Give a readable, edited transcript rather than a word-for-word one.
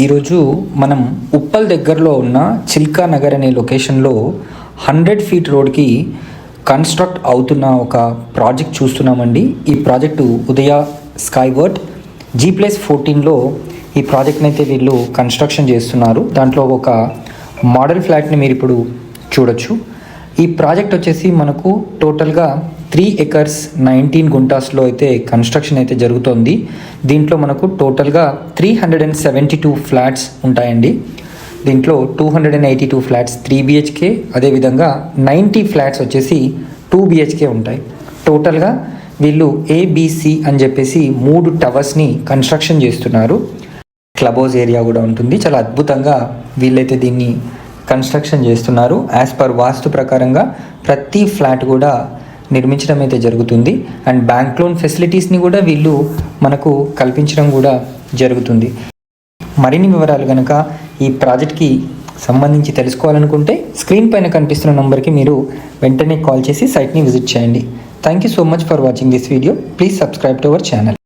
ఈరోజు మనం ఉప్పల్ దగ్గరలో ఉన్న చిల్కా నగర్ అనే లొకేషన్లో 100 ఫీట్ రోడ్కి కన్స్ట్రక్ట్ అవుతున్న ఒక ప్రాజెక్ట్ చూస్తున్నామండి. ఈ ప్రాజెక్టు ఉదయ స్కైవర్ట్ G+14లో ఈ ప్రాజెక్ట్ని అయితే వీళ్ళు కన్స్ట్రక్షన్ చేస్తున్నారు. దాంట్లో ఒక మోడల్ ఫ్లాట్ని మీరు ఇప్పుడు చూడొచ్చు. ఈ ప్రాజెక్ట్ వచ్చేసి మనకు టోటల్గా 3 acres 19 గుంటాస్లో అయితే కన్స్ట్రక్షన్ అయితే జరుగుతోంది. దీంట్లో మనకు టోటల్గా 372 ఫ్లాట్స్ ఉంటాయండి. దీంట్లో 282 ఫ్లాట్స్ 3 BHK, అదేవిధంగా 90 ఫ్లాట్స్ వచ్చేసి 2 BHK ఉంటాయి. టోటల్గా వీళ్ళు ABC అని చెప్పేసి 3 టవర్స్ని కన్స్ట్రక్షన్ చేస్తున్నారు. క్లబ్ హౌస్ ఏరియా కూడా ఉంటుంది. చాలా అద్భుతంగా వీళ్ళైతే దీన్ని కన్స్ట్రక్షన్ చేస్తున్నారు. యాజ్ పర్ వాస్తు ప్రకారంగా ప్రతి ఫ్లాట్ కూడా నిర్మించడం అయితే జరుగుతుంది. అండ్ బ్యాంక్ లోన్ ఫెసిలిటీస్ని కూడా వీళ్ళు మనకు కల్పించడం కూడా జరుగుతుంది. మరిన్ని వివరాలు కనుక ఈ ప్రాజెక్ట్కి సంబంధించి తెలుసుకోవాలనుకుంటే స్క్రీన్ పైన కనిపిస్తున్న నంబర్కి మీరు వెంటనే కాల్ చేసి సైట్ని విజిట్ చేయండి. Thank you so much for watching this video. Please subscribe to our channel.